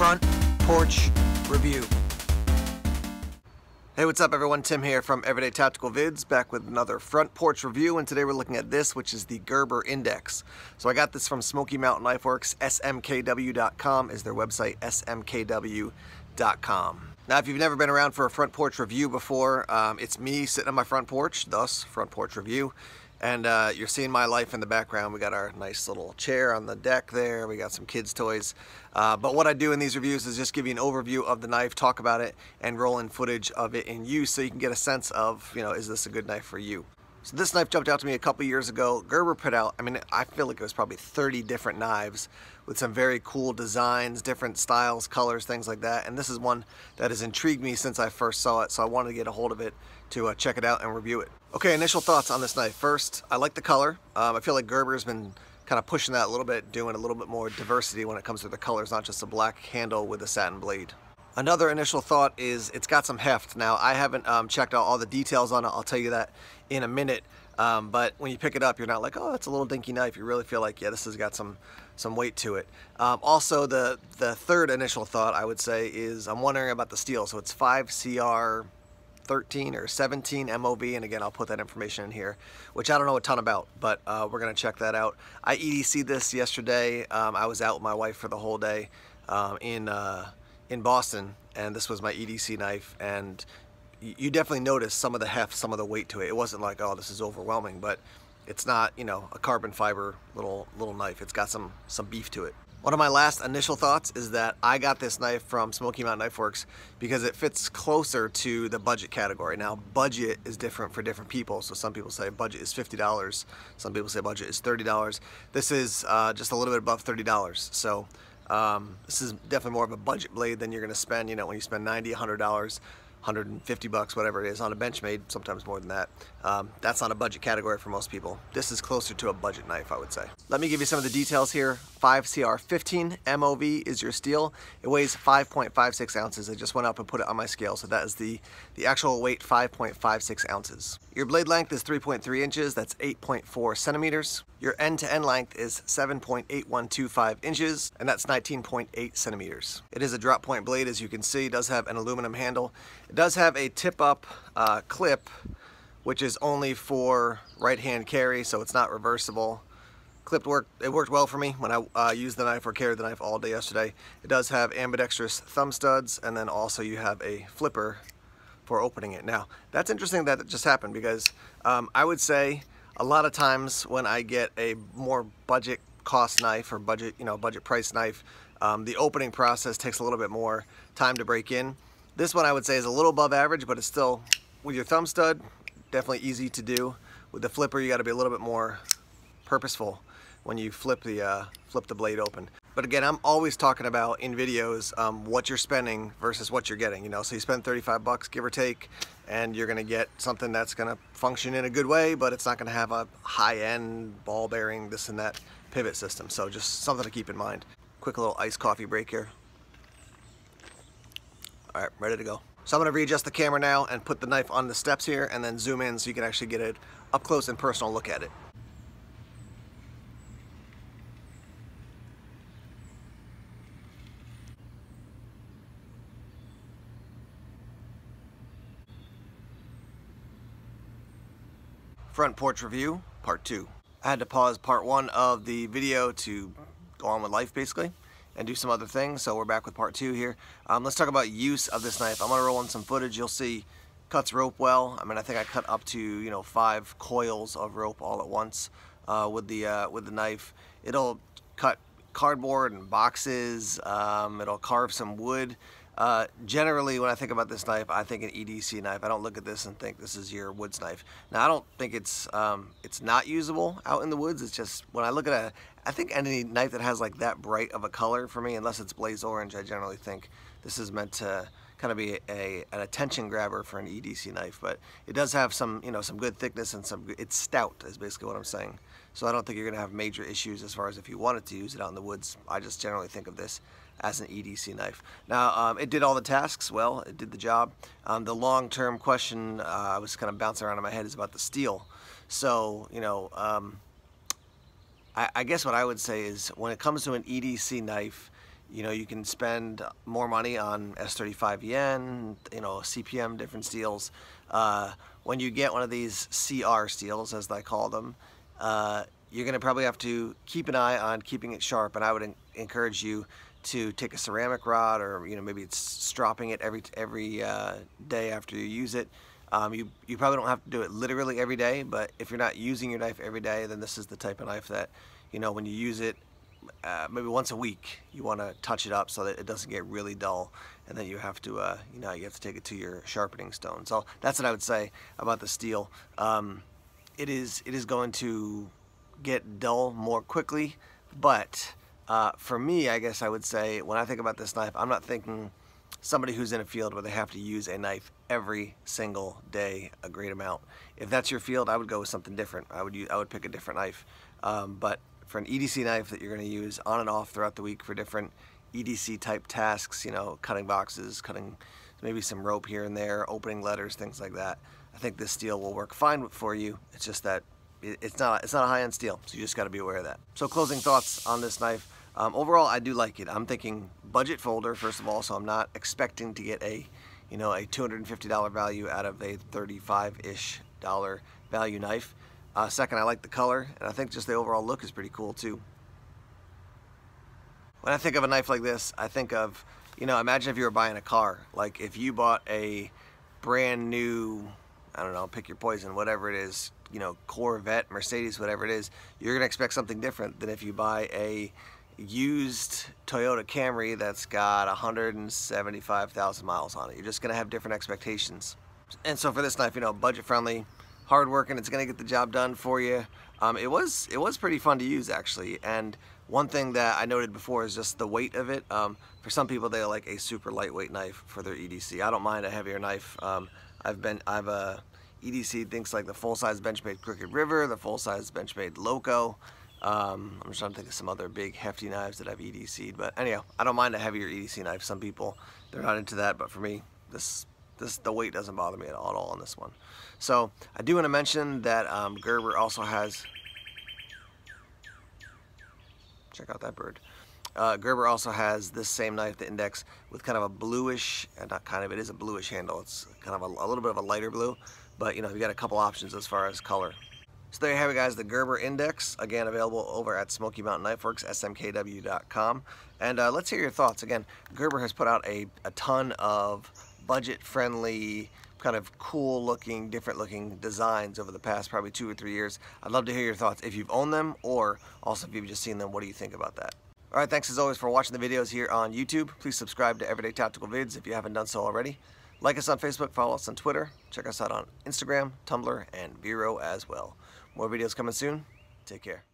Front Porch Review. Hey, what's up everyone? Tim here from Everyday Tactical Vids, back with another front porch review, and today we're looking at this, which is the Gerber Index. So I got this from Smoky Mountain Knife Works. smkw.com is their website, smkw.com. Now, if you've never been around for a front porch review before, it's me sitting on my front porch, thus front porch review. And you're seeing my life in the background. We got our nice little chair on the deck there. We got some kids' toys. But what I do in these reviews is just give you an overview of the knife, talk about it, and roll in footage of it in use so you can get a sense of, is this a good knife for you? So this knife jumped out to me a couple years ago. Gerber put out, I feel like it was probably 30 different knives with some very cool designs, different styles, colors, things like that. And this is one that has intrigued me since I first saw it, so I wanted to get a hold of it to check it out and review it. Okay, initial thoughts on this knife. First, I like the color. I feel like Gerber's been kind of pushing that a little bit, doing a little bit more diversity when it comes to the colors, not just a black handle with a satin blade. Another initial thought is it's got some heft. Now, I haven't checked out all the details on it. I'll tell you that in a minute. But when you pick it up, you're not like, oh, that's a little dinky knife. You really feel like, yeah, this has got some weight to it. Also, the third initial thought, I would say, is I'm wondering about the steel. So it's 5CR 13 or 17 MOV, and again, I'll put that information in here, which I don't know a ton about, but we're gonna check that out. I EDC'd this yesterday. I was out with my wife for the whole day in Boston, and this was my EDC knife, and you definitely notice some of the heft, some of the weight to it. It wasn't like, oh, this is overwhelming, but it's not, a carbon fiber little knife. It's got some beef to it. One of my last initial thoughts is that I got this knife from Smoky Mountain Knife Works because it fits closer to the budget category. Now, budget is different for different people. So some people say budget is $50. Some people say budget is $30. This is just a little bit above $30. So this is definitely more of a budget blade than you're gonna spend, when you spend $90, $100, $150, whatever it is, on a Benchmade, sometimes more than that. That's not a budget category for most people. This is closer to a budget knife, I would say. Let me give you some of the details here. 5CR 15 MOV is your steel. It weighs 5.56 ounces. I just went up and put it on my scale, so that is the actual weight, 5.56 ounces. Your blade length is 3.3 inches, that's 8.4 centimeters. Your end-to-end length is 7.8125 inches, and that's 19.8 centimeters. It is a drop point blade, as you can see. It does have an aluminum handle. It does have a tip-up clip, which is only for right-hand carry, so it's not reversible. It worked well for me when I used the knife or carried the knife all day yesterday. It does have ambidextrous thumb studs, and then also you have a flipper for opening it. Now, that's interesting that it just happened, because I would say a lot of times when I get a more budget cost knife or budget price knife, the opening process takes a little bit more time to break in. This one I would say is a little above average, but it's still, with your thumb stud, definitely easy to do. With the flipper, you got to be a little bit more purposeful when you flip the blade open. But again, I'm always talking about in videos what you're spending versus what you're getting. So you spend 35 bucks, give or take, and you're gonna get something that's gonna function in a good way, but it's not gonna have a high-end ball bearing, this and that pivot system. So just something to keep in mind. Quick little iced coffee break here. All right, ready to go. So I'm gonna readjust the camera now and put the knife on the steps here and then zoom in so you can actually get an up close and personal look at it. Front porch review, part 2. I had to pause part 1 of the video to go on with life, basically, and do some other things, so we're back with part 2 here. Let's talk about use of this knife. I'm gonna roll in some footage. You'll see cuts rope well. I think I cut up to 5 coils of rope all at once with the knife. It'll cut cardboard and boxes. It'll carve some wood. Generally, when I think about this knife, I think an EDC knife. I don't look at this and think this is your woods knife. Now, I don't think it's not usable out in the woods. It's just when I look at I think any knife that has like that bright of a color for me, unless it's blaze orange, I generally think this is meant to kind of be an attention grabber for an EDC knife. But it does have some some good thickness and it's stout is basically what I'm saying. So I don't think you're gonna have major issues as far as if you wanted to use it out in the woods. I just generally think of this as an EDC knife. Now, it did all the tasks well, it did the job. The long-term question I was kind of bouncing around in my head is about the steel. So, I guess what I would say is when it comes to an EDC knife, You know, you can spend more money on S35 yen, you know, CPM, different steels. When you get one of these CR steels, as they call them, you're going to probably have to keep an eye on keeping it sharp, and I would encourage you to take a ceramic rod, or you know, maybe it's stropping it every day after you use it. You probably don't have to do it literally every day, but if you're not using your knife every day, then this is the type of knife that, you know, when you use it maybe once a week, you want to touch it up so that it doesn't get really dull, and then you have to you know, you have to take it to your sharpening stone. So that's what I would say about the steel. It is going to get dull more quickly, but for me, I guess I would say, when I think about this knife, I'm not thinking somebody who's in a field where they have to use a knife every single day a great amount. If that's your field, I would go with something different. I would pick a different knife. But for an EDC knife that you're going to use on and off throughout the week for different EDC type tasks, you know, cutting boxes, cutting maybe some rope here and there, opening letters, things like that, I think this steel will work fine for you. It's just that it's not a high-end steel, so you just got to be aware of that. So closing thoughts on this knife. Overall, I do like it. I'm thinking budget folder, first of all, so I'm not expecting to get a, you know, a $250 value out of a $35-ish value knife. Second, I like the color, and I think just the overall look is pretty cool too. When I think of a knife like this, I think of, you know, imagine if you were buying a car. Like if you bought a brand new, I don't know, pick your poison, whatever it is, you know, Corvette, Mercedes, whatever it is, you're gonna expect something different than if you buy a used Toyota Camry that's got 175,000 miles on it. You're just gonna have different expectations. And so for this knife, you know, budget friendly, hard working, it's gonna get the job done for you. It was pretty fun to use, actually. And one thing that I noted before is just the weight of it. For some people, they like a super lightweight knife for their EDC. I don't mind a heavier knife. I've EDC things like the full-size Benchmade Crooked River, the full-size Benchmade Loco. I'm just trying to think of some other big hefty knives that I've EDC'd, but anyhow, I don't mind a heavier EDC knife. Some people, they're not into that, but for me, the weight doesn't bother me at all on this one. So I do want to mention that Gerber also has, check out that bird. Gerber also has this same knife, the Index, with kind of a bluish, not kind of, it is a bluish handle. It's kind of a little bit of a lighter blue, but you know, you got a couple options as far as color. So there you have it, guys, the Gerber Index, again available over at Smoky Mountain Knife Works, smkw.com. And let's hear your thoughts. Again, Gerber has put out a ton of budget-friendly, kind of cool-looking, different-looking designs over the past probably 2 or 3 years. I'd love to hear your thoughts if you've owned them, or also if you've just seen them. What do you think about that? All right, thanks as always for watching the videos here on YouTube. Please subscribe to Everyday Tactical Vids if you haven't done so already. Like us on Facebook, follow us on Twitter, check us out on Instagram, Tumblr, and Vero as well. More videos coming soon. Take care.